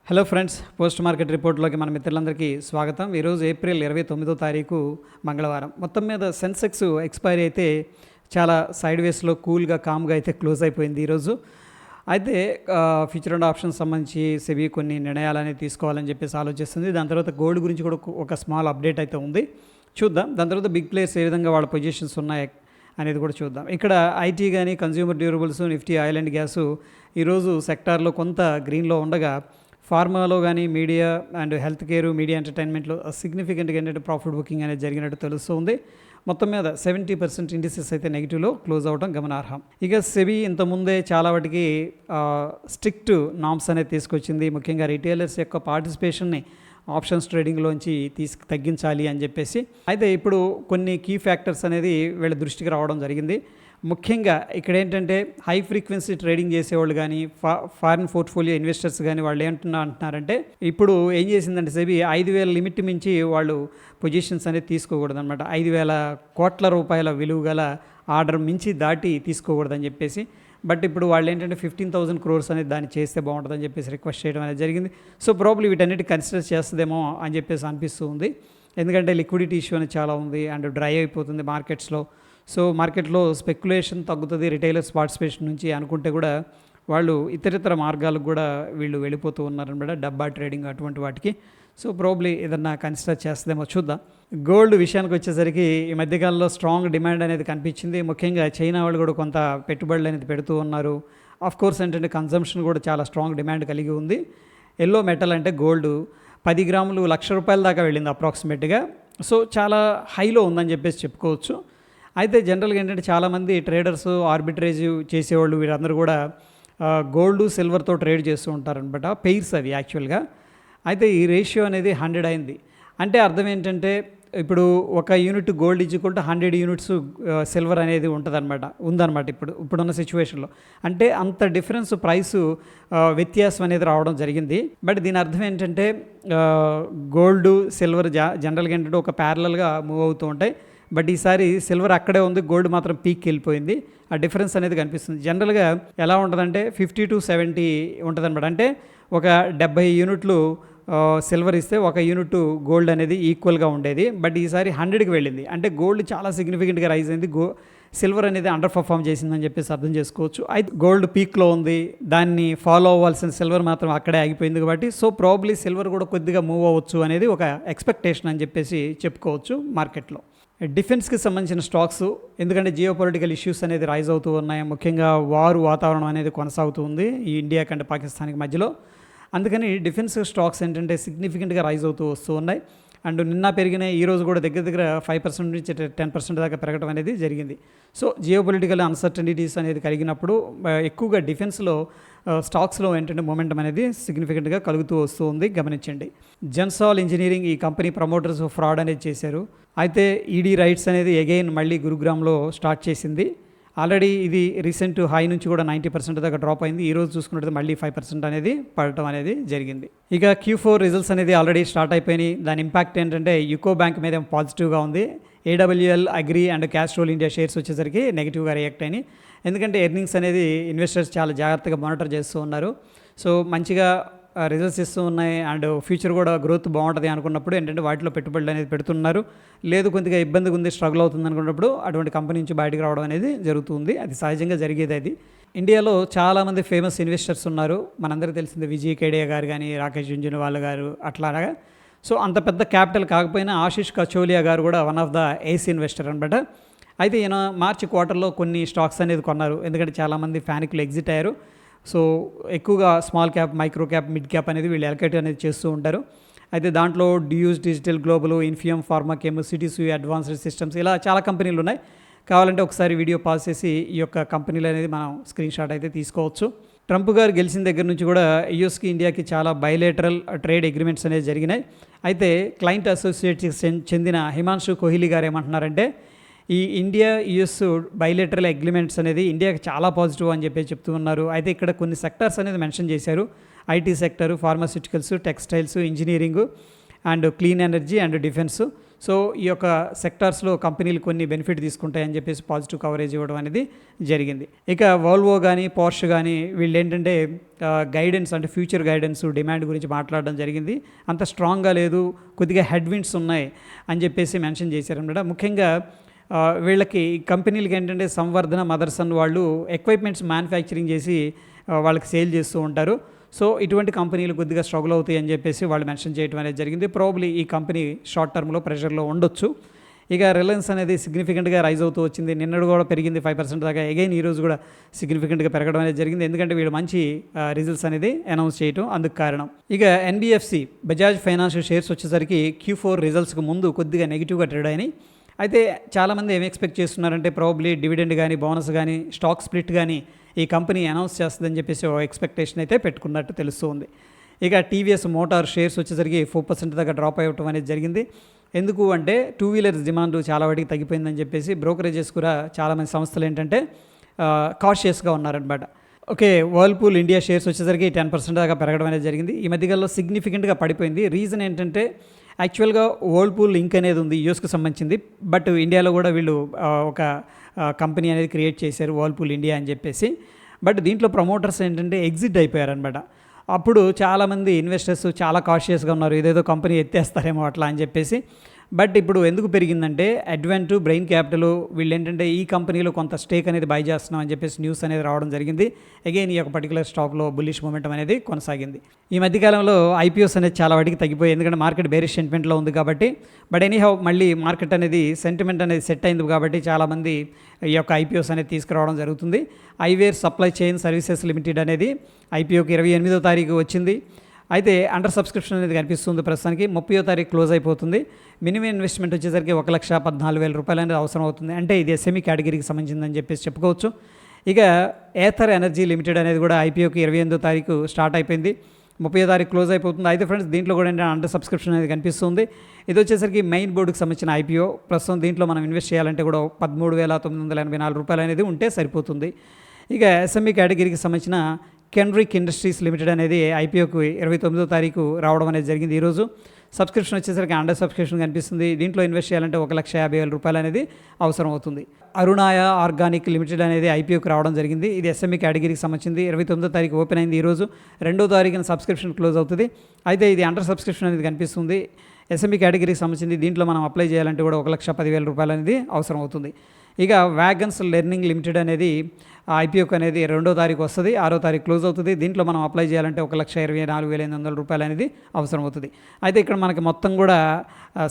Hello friends, post market రిపోర్ట్లోకి మన మిత్రులందరికీ స్వాగతం. ఈరోజు ఏప్రిల్ 29వ తారీఖు మంగళవారం. మొత్తం మీద సెన్సెక్స్ ఎక్స్పైరీ అయితే చాలా సైడ్ వేస్లో కూల్గా కామ్గా అయితే క్లోజ్ అయిపోయింది ఈరోజు. అయితే ఫ్యూచర్ అండ్ ఆప్షన్స్ సంబంధించి సెబీ కొన్ని నిర్ణయాలు అనేది తీసుకోవాలని చెప్పేసి ఆలోచిస్తుంది. దాని తర్వాత గోల్డ్ గురించి కూడా ఒక స్మాల్ అప్డేట్ అయితే ఉంది, చూద్దాం. దాని తర్వాత బిగ్ ప్లేయర్స్ ఏ విధంగా వాళ్ళ పొజిషన్స్ ఉన్నాయి అనేది కూడా చూద్దాం. ఇక్కడ ఐటీ కానీ, consumer durables, Nifty, oil and gas ఈరోజు సెక్టార్లో కొంత గ్రీన్లో ఉండగా, ఫార్మాలో కానీ, media and health care, media ఎంటర్టైన్మెంట్లో సిగ్నిఫికెంట్గా ఏంటంటే ప్రాఫిట్ బుకింగ్ అనేది జరిగినట్టు తెలుస్తుంది. మొత్తం మీద 70% ఇండిసెస్ అయితే నెగిటివ్లో క్లోజ్ అవ్వడం గమనార్హం. ఇక సెబీ ఇంతకుముందే చాలా వాటికి స్ట్రిక్ట్ నామ్స్ అనేది తీసుకొచ్చింది. ముఖ్యంగా రిటైలర్స్ యొక్క పార్టిసిపేషన్ని ఆప్షన్స్ ట్రేడింగ్లోంచి తగ్గించాలి అని చెప్పేసి. అయితే ఇప్పుడు కొన్ని కీ ఫ్యాక్టర్స్ అనేది వీళ్ళ దృష్టికి రావడం జరిగింది. ముఖ్యంగా ఇక్కడ ఏంటంటే హై ఫ్రీక్వెన్సీ ట్రేడింగ్ చేసేవాళ్ళు కానీ, ఫారిన్ పోర్ట్ఫోలియో ఇన్వెస్టర్స్ కానీ వాళ్ళు అంటున్నారంటే ఇప్పుడు ఏం చేసిందంటే సెబీ 5,000 లిమిట్ మించి వాళ్ళు పొజిషన్స్ అనేది తీసుకోకూడదు అనమాట. 5,000 కోట్ల రూపాయల విలువ గల ఆర్డర్ మించి దాటి తీసుకోకూడదని చెప్పేసి. బట్ ఇప్పుడు వాళ్ళు ఏంటంటే 15,000 crores అనేది దాన్ని చేస్తే బాగుంటుందని చెప్పేసి రిక్వెస్ట్ చేయడం అనేది జరిగింది. సో ప్రాబ్లీ వీటన్నిటి కన్సిడర్ చేస్తుందేమో అని చెప్పేసి అనిపిస్తూ ఉంది. ఎందుకంటే లిక్విడిటీ ఇష్యూ అనేది చాలా ఉంది అండ్ డ్రై అయిపోతుంది మార్కెట్స్లో. సో మార్కెట్లో స్పెక్యులేషన్ తగ్గుతుంది రిటైలర్స్ పార్టిసిపేషన్ నుంచి అనుకుంటే కూడా వాళ్ళు ఇతరితర మార్గాలకు కూడా వీళ్ళు వెళ్ళిపోతూ ఉన్నారనమాట, డబ్బా ట్రేడింగ్ అటువంటి వాటికి. సో ప్రాబ్లీ ఏదన్నా కన్సిడర్ చేస్తుందేమో చూద్దాం. గోల్డ్ విషయానికి వచ్చేసరికి ఈ మధ్యకాలంలో స్ట్రాంగ్ డిమాండ్ అనేది కనిపించింది. ముఖ్యంగా చైనా వాళ్ళు కూడా కొంత పెట్టుబడులు అనేది పెడుతూ ఉన్నారు. ఆఫ్ కోర్స్ ఏంటంటే కన్జంప్షన్ కూడా చాలా స్ట్రాంగ్ డిమాండ్ కలిగి ఉంది. ఎల్లో మెటల్ అంటే గోల్డ్ 10 గ్రాములు ₹1,00,000 దాకా వెళ్ళింది అప్రాక్సిమేట్గా. సో చాలా హైలో ఉందని చెప్పేసి చెప్పుకోవచ్చు. అయితే జనరల్గా ఏంటంటే చాలామంది ట్రేడర్స్, ఆర్బిట్రేజ్ చేసేవాళ్ళు వీరందరూ కూడా గోల్డ్, సిల్వర్తో ట్రేడ్ చేస్తూ ఉంటారనమాట. పెయిర్స్ అవి యాక్చువల్గా. అయితే ఈ రేషియో అనేది 100 అయింది. అంటే అర్థం ఏంటంటే ఇప్పుడు ఒక యూనిట్ గోల్డ్ ఇచ్చుకుంటే 100 యూనిట్స్ సిల్వర్ అనేది ఉందన్నమాట ఇప్పుడున్న సిచ్యువేషన్లో. అంటే అంత డిఫరెన్స్ ప్రైసు వ్యత్యాసం అనేది రావడం జరిగింది. బట్ దీని అర్థం ఏంటంటే గోల్డ్, సిల్వర్ జనరల్గా ఏంటంటే ఒక ప్యారలల్గా మూవ్ అవుతూ ఉంటాయి. బట్ ఈసారి సిల్వర్ అక్కడే ఉంది, గోల్డ్ మాత్రం పీక్కి వెళ్ళిపోయింది. ఆ డిఫరెన్స్ అనేది కనిపిస్తుంది. జనరల్గా ఎలా ఉంటుందంటే 50 to 70 ఉంటుంది అనమాట. అంటే ఒక 70 యూనిట్లు సిల్వర్ ఇస్తే 1 యూనిట్ గోల్డ్ అనేది ఈక్వల్గా ఉండేది. బట్ ఈసారి 100కి వెళ్ళింది. అంటే గోల్డ్ చాలా సిగ్నిఫికెంట్గా రైజ్ అయింది, సిల్వర్ అనేది అండర్ పర్ఫామ్ చేసిందని చెప్పేసి అర్థం చేసుకోవచ్చు. అయితే గోల్డ్ పీక్లో ఉంది, దాన్ని ఫాలో అవ్వాల్సిన సిల్వర్ మాత్రం అక్కడే ఆగిపోయింది కాబట్టి సో ప్రాబ్లీ సిల్వర్ కూడా కొద్దిగా మూవ్ అవ్వచ్చు అనేది ఒక ఎక్స్పెక్టేషన్ అని చెప్పేసి చెప్పుకోవచ్చు మార్కెట్లో. డిఫెన్స్కి సంబంధించిన స్టాక్స్, ఎందుకంటే జియో పొలిటికల్ ఇష్యూస్ అనేది రైజ్ అవుతూ ఉన్నాయి. ముఖ్యంగా వాతావరణం అనేది కొనసాగుతూ ఉంది ఈ ఇండియా కంటే పాకిస్తాన్కి మధ్యలో. అందుకని డిఫెన్స్ స్టాక్స్ ఏంటంటే సిగ్నిఫికెంట్గా రైజ్ అవుతూ వస్తూ ఉన్నాయి. అండ్ నిన్న పెరిగిన ఈరోజు కూడా దగ్గర 5% నుంచి 10% దాకా పెరగడం అనేది జరిగింది. సో జియో పొలిటికల్ అన్సర్టనిటీస్ అనేది కలిగినప్పుడు ఎక్కువగా డిఫెన్స్లో స్టాక్స్లో ఏంటంటే మొమెంటం అనేది సిగ్నిఫికెంట్గా కలుగుతూ వస్తూ ఉంది, గమనించండి. జెన్సాల్ ఇంజనీరింగ్ ఈ కంపెనీ ప్రమోటర్స్ ఫ్రాడ్ అనేది చేశారు. అయితే ఈడీ రైట్స్ అనేది అగైన్ మళ్ళీ గురుగ్రామ్లో స్టార్ట్ చేసింది. ఆల్రెడీ ఇది రీసెంట్ హై నుంచి కూడా 90% దాకా డ్రాప్ అయింది. ఈరోజు చూసుకున్నట్టు మళ్ళీ 5% అనేది పడటం అనేది జరిగింది. ఇక Q4 రిజల్ట్స్ అనేది ఆల్రెడీ స్టార్ట్ అయిపోయినాయి. దాని ఇంపాక్ట్ ఏంటంటే యూకో బ్యాంక్ మీద పాజిటివ్గా ఉంది. AWL, agri and Castrol India shares వచ్చేసరికి నెగిటివ్గా రియాక్ట్ అయినాయి. ఎందుకంటే ఎర్నింగ్స్ అనేది ఇన్వెస్టర్స్ చాలా జాగ్రత్తగా మానిటర్ చేస్తూ ఉన్నారు. సో మంచిగా రిజల్ట్స్ ఇస్తూ ఉన్నాయి అండ్ ఫ్యూచర్ కూడా గ్రోత్ బాగుంటుంది అనుకున్నప్పుడు ఏంటంటే వాటిలో పెట్టుబడులు అనేది పెడుతున్నారు. లేదు కొద్దిగా ఇబ్బందిగా ఉంది, స్ట్రగుల్ అవుతుంది అనుకున్నప్పుడు అటువంటి కంపెనీ నుంచి బయటకు రావడం అనేది జరుగుతుంది. అది సహజంగా జరిగేది. అది ఇండియాలో చాలామంది ఫేమస్ ఇన్వెస్టర్స్ ఉన్నారు. మనందరికీ తెలిసింది విజయ్ కేడియా గారు కానీ, రాకేష్ జుంజునవాలా గారు అట్లాగా. సో అంత పెద్ద క్యాపిటల్ కాకపోయినా ఆశిష్ కచోలియా గారు కూడా one of the ace investor అనమాట. అయితే ఈయన మార్చి క్వార్టర్లో కొన్ని స్టాక్స్ అనేది కొన్నారు. ఎందుకంటే చాలామంది ఫ్యానిక్లు ఎగ్జిట్ అయ్యారు. సో ఎక్కువగా small cap, micro cap, mid cap అనేది వీళ్ళు ఎలకేట్ అనేది చేస్తూ ఉంటారు. అయితే దాంట్లో డ్యూస్ డిజిటల్ గ్లోబల్, ఇన్ఫియం, ఫార్మాకెమ్, సిటీసీ అడ్వాన్స్డ్ సిస్టమ్స్ ఇలా చాలా కంపెనీలు ఉన్నాయి. కావాలంటే ఒకసారి వీడియో పాస్ చేసి ఈ యొక్క కంపెనీలు అనేది మనం స్క్రీన్ షాట్ అయితే తీసుకోవచ్చు. ట్రంప్ గారు గెలిచిన దగ్గర నుంచి కూడా యూఎస్కి, ఇండియాకి చాలా బైలేటరల్ ట్రేడ్ అగ్రిమెంట్స్ అనేది జరిగినాయి. అయితే క్లయింట్ అసోసియేట్స్కి చెందిన హిమాన్షు కోహ్లీ గారు ఏమంటున్నారంటే ఈ ఇండియా యుఎస్ బైలేటరల్ అగ్రిమెంట్స్ అనేది ఇండియాకి చాలా పాజిటివ్ అని చెప్పి చెప్తూ ఉన్నారు. అయితే ఇక్కడ కొన్ని సెక్టర్స్ అనేది మెన్షన్ చేశారు. IT sector, pharmaceuticals, textiles, engineering and clean energy and defence. So ఈ యొక్క సెక్టార్స్లో కంపెనీలు కొన్ని బెనిఫిట్ తీసుకుంటాయని చెప్పేసి పాజిటివ్ కవరేజ్ ఇవ్వడం అనేది జరిగింది. ఇక వోల్వో కానీ పోర్ష్ కానీ వీళ్ళు ఏంటంటే గైడెన్స్ అంటే ఫ్యూచర్ గైడెన్స్ డిమాండ్ గురించి మాట్లాడడం జరిగింది. అంత స్ట్రాంగ్గా లేదు, కొద్దిగా హెడ్విండ్స్ ఉన్నాయి అని చెప్పేసి మెన్షన్ చేశారన్నమాట. ముఖ్యంగా వీళ్ళకి కంపెనీలకి ఏంటంటే సంవర్ధన మదర్సన్ వాళ్ళు ఎక్విప్మెంట్స్ మ్యానుఫ్యాక్చరింగ్ చేసి వాళ్ళకి సేల్ చేస్తూ ఉంటారు. సో ఇటువంటి కంపెనీలు కొద్దిగా స్ట్రగుల్ అవుతాయి అని చెప్పేసి వాళ్ళు మెన్షన్ చేయడం అనేది జరిగింది. ప్రాబబ్లీ ఈ కంపెనీ షార్ట్ టర్మ్లో ప్రెషర్లో ఉండొచ్చు. ఇక రిలయన్స్ అనేది సిగ్నిఫికెంట్గా రైజ్ అవుతూ వచ్చింది. నిన్నడు కూడా పెరిగింది 5% దాకా. అగైన్ ఈరోజు కూడా సిగ్నిఫికెంట్గా పెరగడం అనేది జరిగింది, ఎందుకంటే వీళ్ళు మంచి రిజల్ట్స్ అనేది అనౌన్స్ చేయడం అందుకు కారణం. ఇక ఎన్బిఎఫ్సి బజాజ్ ఫైనాన్స్ షేర్స్ వచ్చేసరికి Q4 రిజల్ట్స్కి ముందు కొద్దిగా నెగిటివ్గా ట్రేడ్ అయినాయి. అయితే చాలామంది ఏం ఎక్స్పెక్ట్ చేస్తున్నారంటే ప్రాబబ్లీ డివిడెండ్ కానీ బోనస్ కానీ స్టాక్ స్ప్లిట్ కానీ ఈ కంపెనీ అనౌన్స్ చేస్తుందని చెప్పేసి ఒక ఎక్స్పెక్టేషన్ అయితే పెట్టుకున్నట్టు తెలుస్తుంది. ఇక టీవీఎస్ మోటార్ షేర్స్ వచ్చేసరికి 4% దాకా డ్రాప్ అవ్వటం అనేది జరిగింది. ఎందుకు అంటే 2 వీలర్స్ డిమాండ్ చాలా వాటికి తగ్గిపోయిందని చెప్పేసి బ్రోకరేజెస్ కూడా చాలామంది సంస్థలు ఏంటంటే కాషియస్గా ఉన్నారనమాట. ఓకే, వర్ల్పూల్ ఇండియా షేర్స్ వచ్చేసరికి 10% దాకా పెరగడం అనేది జరిగింది. ఈ మధ్యకాలంలో సిగ్నిఫికెంట్గా పడిపోయింది. రీజన్ ఏంటంటే యాక్చువల్గా వర్ల్పూల్ ఇంక్ అనేది ఉంది యూఎస్కి సంబంధించింది, బట్ ఇండియాలో కూడా వీళ్ళు ఒక కంపెనీ అనేది క్రియేట్ చేశారు వర్ల్పూల్ ఇండియా అని చెప్పేసి. బట్ దీంట్లో ప్రమోటర్స్ ఏంటంటే ఎగ్జిట్ అయిపోయారనమాట. అప్పుడు చాలామంది ఇన్వెస్టర్స్ చాలా కాషియస్గా ఉన్నారు, ఇదేదో కంపెనీ ఎత్తేస్తారేమో అట్లా అని చెప్పేసి. బట్ ఇప్పుడు ఎందుకు పెరిగిందంటే అడ్వెంట్ బ్రెయిన్ క్యాపిటల్ వీళ్ళు ఏంటంటే ఈ కంపెనీలో కొంత స్టేక్ అనేది బై చేస్తున్నాం అని చెప్పేసి న్యూస్ అనేది రావడం జరిగింది. అగైన్ ఈ యొక్క పర్టికులర్ స్టాక్లో బుల్లిష్ మూమెంటం అనేది కొనసాగింది. ఈ మధ్యకాలంలో ఐపీఓస్ అనేది చాలా వాటికి తగ్గిపోయాయి, ఎందుకంటే మార్కెట్ బేరిష్ సెంటిమెంట్లో ఉంది కాబట్టి. బట్ ఎనీహౌ మళ్ళీ మార్కెట్ అనేది సెంటిమెంట్ అనేది సెట్ అయింది కాబట్టి చాలామంది ఈ యొక్క ఐపీఓస్ అనేది తీసుకురావడం జరుగుతుంది. ఐవేర్ సప్లై చైన్ సర్వీసెస్ లిమిటెడ్ అనేది ఐపీఓకి 28వ తారీఖు వచ్చింది. అయితే అండర్ సబ్స్క్రిప్షన్ అనేది కనిపిస్తుంది. ప్రస్తుతానికి 30వ తారీఖు క్లోజ్ అయిపోతుంది. మినిమం ఇన్వెస్ట్మెంట్ వచ్చేసరికి 1,14,000 రూపాయలు అనేది అవసరం అవుతుంది. అంటే ఇది ఎస్ఎంఈ కేటగిరీకి సంబంధించిందని చెప్పేసి చెప్పుకోవచ్చు. ఇక ఏథర్ ఎనర్జీ లిమిటెడ్ అనేది కూడా ఐపీఓకి 28వ తారీఖు స్టార్ట్ అయిపోయింది, 30వ తారీఖు క్లోజ్ అయిపోతుంది. అయితే ఫ్రెండ్స్ దీంట్లో కూడా ఏంటంటే అండర్ సబ్స్క్రిప్షన్ అనేది కనిపిస్తుంది. ఇది వచ్చేసరికి మెయిన్ బోర్డుకి సంబంధించిన ఐపీఓ. ప్రస్తుతం దీంట్లో మనం ఇన్వెస్ట్ చేయాలంటే కూడా 13,984 రూపాయలు అనేది ఉంటే సరిపోతుంది. ఇక ఎస్ఎంఈ కేటగిరీకి సంబంధించిన కెన్రిక్ ఇండస్ట్రీస్ లిమిటెడ్ అనేది ఐపీఓకు 29వ తారీఖు రావడం అనేది జరిగింది. ఈరోజు సబ్స్క్రిప్షన్ వచ్చేసరికి అండర్ సబ్స్క్రిప్షన్ కనిపిస్తుంది. దీంట్లో ఇన్వెస్ట్ చేయాలంటే 1,50,000 రూపాయలు అనేది అవసరం అవుతుంది. అరుణాయ ఆర్గానిక్ లిమిటెడ్ అనేది ఐపీఓకి రావడం జరిగింది. ఇది ఎస్ఎంఈ కేటగిరీకి సంబంధించింది. 29వ తారీఖు ఓపెన్ అయింది. ఈరోజు 2వ తారీఖున సబ్స్క్రిప్షన్ క్లోజ్ అవుతుంది. అయితే ఇది అండర్ సబ్స్క్రిప్షన్ అనేది కనిపిస్తుంది. ఎస్ఎంఈ కేటగిరీకి సంబంధించింది. దీంట్లో మనం అప్లై చేయాలంటే కూడా 1,10,000 రూపాయలు అనేది అవసరం అవుతుంది. ఇక వ్యాగన్స్ లెర్నింగ్ లిమిటెడ్ అనేది ఐపీఓకి అనేది 2వ తారీఖు వస్తుంది, 6వ తారీఖు క్లోజ్ అవుతుంది. దీంట్లో మనం అప్లై చేయాలంటే 1,24,800 రూపాయలు అనేది అవసరం అవుతుంది. అయితే ఇక్కడ మనకి మొత్తం కూడా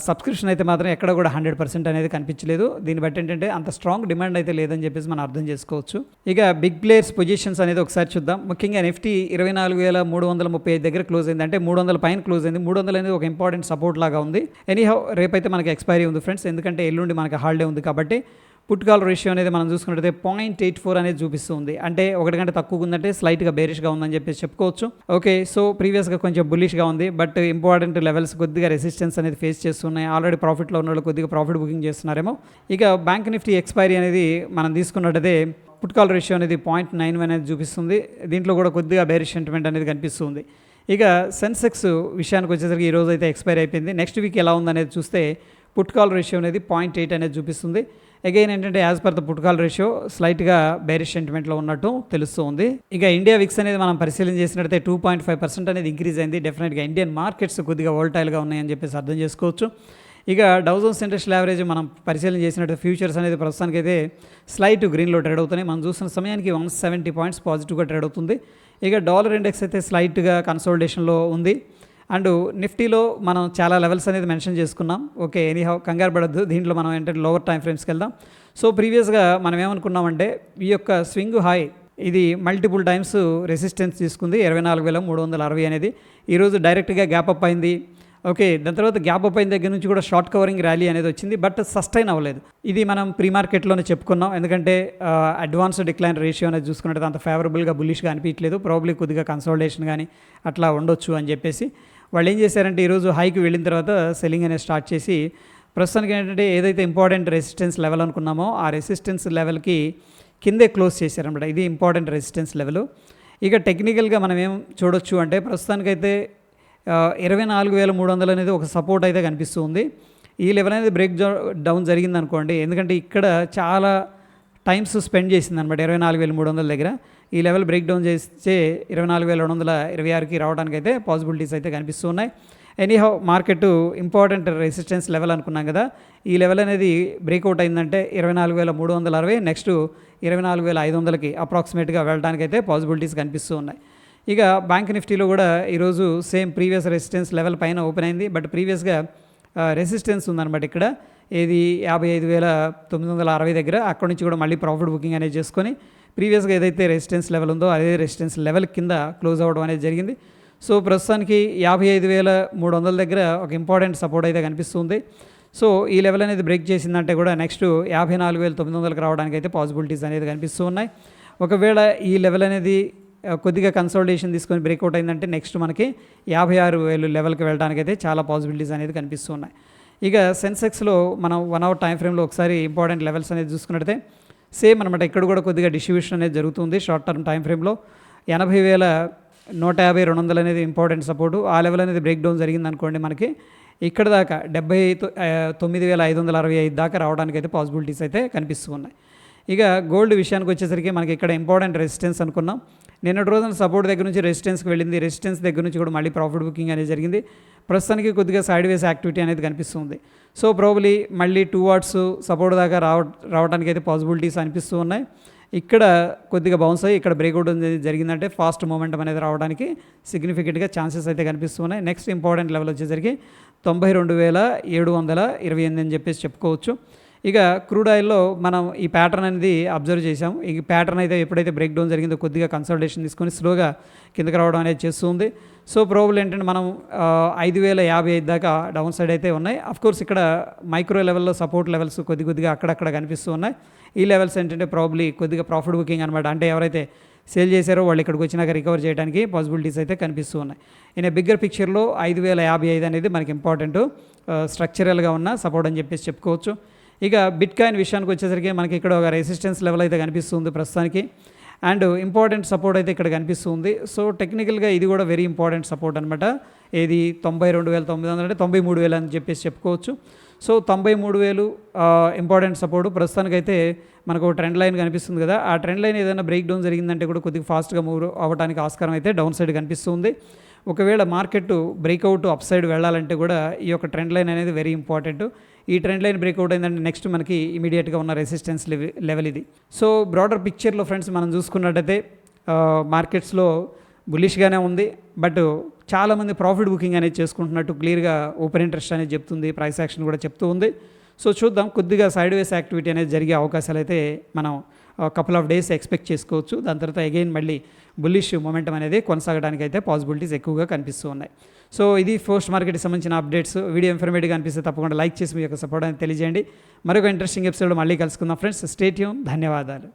సబ్స్క్రిప్షన్ అయితే మాత్రం ఎక్కడ కూడా 100% అనేది కనిపించలేదు. దీన్ని బట్టి ఏంటంటే అంత స్ట్రాంగ్ డిమాండ్ అయితే లేదని చెప్పేసి మనం అర్థం చేసుకోవచ్చు. ఇక బిగ్ ప్లేయర్స్ పొజిషన్స్ అనేది ఒకసారి చూద్దాం. ముఖ్యంగా నిఫ్టీ 24,335 దగ్గర క్లోజ్ అయింది, అంటే 300 పైన క్లోజ్ అయింది. 300 అనేది ఒక ఇంపార్టెంట్ సపోర్ట్ లాగా ఉంది. ఎనీహౌ రేపైతే మనకి ఎక్స్పైరీ ఉంది ఫ్రెండ్స్, ఎందుకంటే ఎల్లుండి మనకి హాలిడే ఉంది కాబట్టి. పుట్ కాల్ రేషియో అనేది మనం చూసుకున్నట్లయితే 0.84 అనేది చూపిస్తుంది, అంటే 1 గంట తక్కువ ఉందంటే స్లైట్గా బేరిష్గా ఉందని చెప్పేసి చెప్పుకోవచ్చు. ఓకే, సో ప్రీవియస్గా కొంచెం బుల్లిష్గా ఉంది, బట్ ఇంపార్టెంట్ లెవెల్స్ కొద్దిగా రెసిస్టెన్స్ అనేది ఫేస్ చేస్తున్నాయి. ఆల్రెడీ ప్రాఫిట్లో ఉన్న వాళ్ళు కొద్దిగా ప్రాఫిట్ బుకింగ్ చేస్తున్నారేమో. ఇక బ్యాంక్ నిఫ్టీ ఎక్స్పైరీ అనేది మనం తీసుకున్నట్టయితే పుట్ కాల్ రేషియో అనేది 0.91 అనేది చూపిస్తుంది. దీంట్లో కూడా కొద్దిగా బేరిష్ సెంటిమెంట్ అనేది కనిపిస్తుంది. ఇక సెన్సెక్స్ విషయానికి వచ్చేసరికి ఈరోజు అయితే ఎక్స్పైరీ అయిపోయింది. నెక్స్ట్ వీక్ ఎలా ఉందనేది చూస్తే పుట్ కాల్ రేషియో అనేది 0.8 అనేది చూపిస్తుంది. అగైన్ ఏంటంటే as per the put call ratio స్లైట్గా బేరిష్ సెంటిమెంట్లో ఉన్నట్టు తెలుస్తుంది. ఇక ఇండియా విక్స్ అనేది మనం పరిశీలన చేసినట్టయితే 2.5% అనేది ఇంక్రీజ్ అయింది. డెఫినెట్గా ఇండియన్ మార్కెట్స్ కొద్దిగా వోల్టైల్గా ఉన్నాయని చెప్పేసి అర్థం చేసుకోవచ్చు. ఇక డౌ జోన్స్ ఇండస్ట్రియల్ యావరేజ్ మనం పరిశీలన చేసినట్టు ఫ్యూచర్స్ అనేది ప్రస్తుతానికి అయితే స్లైట్ గ్రీన్లో ట్రేడ్ అవుతున్నాయి. మనం చూస్తున్న సమయానికి 170 పాయింట్స్ పాజిటివ్గా ట్రేడ్ అవుతుంది. ఇక డాలర్ ఇండెక్స్ అయితే స్లైట్గా కన్సోలిడేషన్లో ఉంది. అండ్ నిఫ్టీలో మనం చాలా లెవెల్స్ అనేది మెన్షన్ చేసుకున్నాం. ఓకే, ఎనీహౌ కంగారు పడద్దు, దీంట్లో మనం ఏంటంటే లోవర్ టైం ఫ్రేమ్స్కి వెళ్దాం. సో ప్రీవియస్గా మనం ఏమనుకున్నామంటే ఈ యొక్క స్వింగ్ హై ఇది మల్టిపుల్ టైమ్స్ రెసిస్టెన్స్ తీసుకుంది 24,360 అనేది. ఈరోజు డైరెక్ట్గా గ్యాప్ అప్ అయింది. ఓకే, దాని తర్వాత గ్యాప్ అప్ అయిన దగ్గర నుంచి కూడా షార్ట్ కవరింగ్ ర్యాలీ అనేది వచ్చింది, బట్ సస్టైన్ అవ్వలేదు. ఇది మనం ప్రీ మార్కెట్లోనే చెప్పుకున్నాం, ఎందుకంటే అడ్వాన్స్ డిక్లైన్ రేషియో అనేది చూసుకున్నట్టు అంత ఫేవరబుల్గా బుల్లిష్గా అనిపించలేదు. ప్రాబ్లీ కొద్దిగా కన్సోలిడేషన్ కానీ అట్లా ఉండొచ్చు అని చెప్పేసి వాళ్ళు ఏం చేశారంటే ఈరోజు హైకి వెళ్ళిన తర్వాత సెల్లింగ్ అనేది స్టార్ట్ చేసి ప్రస్తుతానికి ఏంటంటే ఏదైతే ఇంపార్టెంట్ రెసిస్టెన్స్ లెవెల్ అనుకున్నామో ఆ రెసిస్టెన్స్ లెవెల్కి కిందే క్లోజ్ చేశారనమాట. ఇది ఇంపార్టెంట్ రెసిస్టెన్స్ లెవెల్. ఇక టెక్నికల్గా మనం ఏం చూడొచ్చు అంటే ప్రస్తుతానికైతే 24,300 అనేది ఒక సపోర్ట్ అయితే కనిపిస్తుంది. ఈ లెవెల్ అనేది బ్రేక్ డౌన్ జరిగిందనుకోండి, ఎందుకంటే ఇక్కడ చాలా టైమ్స్ స్పెండ్ చేసిందనమాట 24,300 దగ్గర. ఈ లెవెల్ బ్రేక్ డౌన్ చేస్తే 24,226కి రావడానికి అయితే పాసిబిలిటీస్ అయితే కనిపిస్తూ ఉన్నాయి. Anyhow market important resistance level అనుకున్నాం కదా, ఈ లెవెల్ అనేది బ్రేక్అవుట్ అయిందంటే 24,360, నెక్స్ట్ 24,500కి అప్రాక్సిమేట్గా వెళ్ళడానికి అయితే పాసిబిలిటీస్ కనిపిస్తూ ఉన్నాయి. ఇక బ్యాంక్ నిఫ్టీలో కూడా ఈరోజు సేమ్ ప్రీవియస్ రెసిస్టెన్స్ లెవెల్ పైన ఓపెన్ అయింది. బట్ ప్రీవియస్గా రెసిస్టెన్స్ ఉందన్నమాట ఇక్కడ, ఏది 55,960 దగ్గర. అక్కడి నుంచి కూడా మళ్ళీ ప్రాఫిట్ బుకింగ్ అనేది చేసుకొని ప్రీవియస్గా ఏదైతే రెసిస్టెన్స్ లెవెల్ ఉందో అదే రెసిస్టెన్స్ లెవెల్ కింద క్లోజ్ అవ్వడం అనేది జరిగింది. సో ప్రస్తుతానికి 55,300 దగ్గర ఒక ఇంపార్టెంట్ సపోర్ట్ అయితే కనిపిస్తుంది. సో ఈ లెవెల్ అనేది బ్రేక్ చేసిందంటే కూడా నెక్స్ట్ 54,900కి రావడానికి అయితే పాసిబిలిటీస్ అనేది కనిపిస్తూ ఉన్నాయి. ఒకవేళ ఈ లెవెల్ అనేది కొద్దిగా కన్సల్టేషన్ తీసుకొని బ్రేక్అవుట్ అయిందంటే నెక్స్ట్ మనకి 56,000 లెవెల్కి వెళ్ళడానికి అయితే చాలా పాసిబిలిటీస్ అనేది కనిపిస్తూ ఉన్నాయి. ఇక సెన్సెక్స్లో మనం 1 అవర్ టైం ఫ్రేమ్లో ఒకసారి ఇంపార్టెంట్ లెవెల్స్ అనేది చూసుకున్నట్టయితే సేమ్ అనమాట, ఇక్కడ కూడా కొద్దిగా డిస్ట్రిబ్యూషన్ అనేది జరుగుతుంది. షార్ట్ టర్మ్ టైం ఫ్రేమ్లో 80,150, 200 అనేది ఇంపార్టెంట్ సపోర్టు. ఆ లెవెల్ అనేది బ్రేక్ డౌన్ జరిగింది అనుకోండి, మనకి ఇక్కడ దాకా 79,565 దాకా రావడానికి అయితే పాసిబిలిటీస్ అయితే కనిపిస్తూ ఉన్నాయి. ఇక గోల్డ్ విషయానికి వచ్చేసరికి మనకి ఇక్కడ ఇంపార్టెంట్ రెసిస్టెన్స్ అనుకున్నాం. నిన్నటి రోజున సపోర్ట్ దగ్గర నుంచి రెసిస్టెన్స్కి వెళ్ళింది, రెసిస్టెన్స్ దగ్గర నుంచి కూడా మళ్ళీ ప్రాఫిట్ బుకింగ్ అనేది జరిగింది. ప్రస్తుతానికి కొద్దిగా సైడ్ వేస్ యాక్టివిటీ అనేది కనిపిస్తుంది. సో ప్రాబబ్లీ మళ్ళీ 2 వాట్స్ సపోర్ట్ దాకా రావడానికి అయితే పాసిబిలిటీస్ అనిపిస్తూ ఉన్నాయి. ఇక్కడ కొద్దిగా బౌన్స్ అయ్యి ఇక్కడ బ్రేక్అవుట్ జరిగిందంటే ఫాస్ట్ మూమెంట్ అనేది రావడానికి సిగ్నిఫికెంట్గా ఛాన్సెస్ అయితే కనిపిస్తూ ఉన్నాయి. నెక్స్ట్ ఇంపార్టెంట్ లెవెల్ వచ్చేసరికి 92,728 అని చెప్పేసి చెప్పుకోవచ్చు. ఇక క్రూడ్ ఆయిల్లో మనం ఈ ప్యాటర్న్ అనేది అబ్జర్వ్ చేసాం. ఈ ప్యాటర్న్ అయితే ఎప్పుడైతే బ్రేక్ డౌన్ జరిగిందో కొద్దిగా కన్సల్టేషన్ తీసుకొని స్లోగా కిందకి రావడం అనేది చేస్తుంది. సో ప్రాబబ్లీ ఏంటంటే మనం 5,055 దాకా డౌన్ సైడ్ అయితే ఉన్నాయి. అఫ్కోర్స్ ఇక్కడ మైక్రో లెవెల్లో సపోర్ట్ లెవెల్స్ కొద్దిగా అక్కడక్కడ కనిపిస్తూ ఉన్నాయి. ఈ లెవెల్స్ ఏంటంటే ప్రాబబ్లీ కొద్దిగా ప్రాఫిట్ బుకింగ్ అనమాట, అంటే ఎవరైతే సేల్ చేశారో వాళ్ళు ఇక్కడికి వచ్చినాక రికవర్ చేయడానికి పాసిబిలిటీస్ అయితే కనిపిస్తూ ఉన్నాయి. ఇన్ బిగ్గర్ పిక్చర్లో 5,055 అనేది మనకి ఇంపార్టెంట్ స్ట్రక్చరల్గా ఉన్న సపోర్ట్ అని చెప్పేసి చెప్పుకోవచ్చు. ఇక బిట్ కాయిన్ విషయానికి వచ్చేసరికి మనకి ఇక్కడ ఒక రెసిస్టెన్స్ లెవెల్ అయితే కనిపిస్తుంది ప్రస్తుతానికి, అండ్ ఇంపార్టెంట్ సపోర్ట్ అయితే ఇక్కడ కనిపిస్తుంది. సో టెక్నికల్గా ఇది కూడా వెరీ ఇంపార్టెంట్ సపోర్ట్ అనమాట. ఏది 92,900 అంటే 93,000 అని చెప్పేసి చెప్పుకోవచ్చు. So 93,000 important support. ప్రస్తుతానికైతే మనకు ట్రెండ్ లైన్ కనిపిస్తుంది కదా, ఆ ట్రెండ్ లైన్ ఏదైనా బ్రేక్ డౌన్ జరిగిందంటే కూడా కొద్దిగా ఫాస్ట్గా మూవ్ అవ్వడానికి ఆస్కారం అయితే డౌన్ సైడ్ కనిపిస్తుంది. ఒకవేళ మార్కెట్ బ్రేక్అవుట్ అప్ సైడ్ వెళ్ళాలంటే కూడా ఈ యొక్క ట్రెండ్ లైన్ అనేది వెరీ ఇంపార్టెంట్. ఈ ట్రెండ్ లైన్ బ్రేక్అవుట్ అయిందంటే నెక్స్ట్ మనకి ఇమీడియట్గా ఉన్న రెసిస్టెన్స్ లెవెల్ ఇది. సో బ్రాడర్ పిక్చర్లో ఫ్రెండ్స్ మనం చూసుకున్నట్టయితే మార్కెట్స్లో బులిష్గానే ఉంది. బట్ చాలామంది ప్రాఫిట్ బుకింగ్ అనేది చేసుకుంటున్నట్టు క్లియర్గా ఓపెన్ ఇంట్రెస్ట్ అనేది చెప్తుంది, ప్రైస్ యాక్షన్ కూడా చెప్తూ ఉంది. సో చూద్దాం, కొద్దిగా సైడ్ వేస్ యాక్టివిటీ అనేది జరిగే అవకాశాలు అయితే మనం కపుల్ ఆఫ్ డేస్ ఎక్స్పెక్ట్ చేసుకోవచ్చు. దాని తర్వాత అగైన్ మళ్ళీ బుల్లిష్ మొమెంటం అనేది కొనసాగడానికి అయితే పాసిబిలిటీస్ ఎక్కువగా కనిపిస్తూ ఉన్నాయి. సో ఇది పోస్ట్ మార్కెట్కి సంబంధించిన అప్డేట్స్. వీడియో ఇన్ఫర్మేటివ్గా అనిపిస్తే తప్పకుండా లైక్ చేసి మీ యొక్క సపోర్ట్ అనేది తెలియజేయండి. మరొక ఇంట్రెస్టింగ్ ఎపిసోడ్ మళ్ళీ కలుసుకుందాం ఫ్రెండ్స్. Stay tune. ధన్యవాదాలు.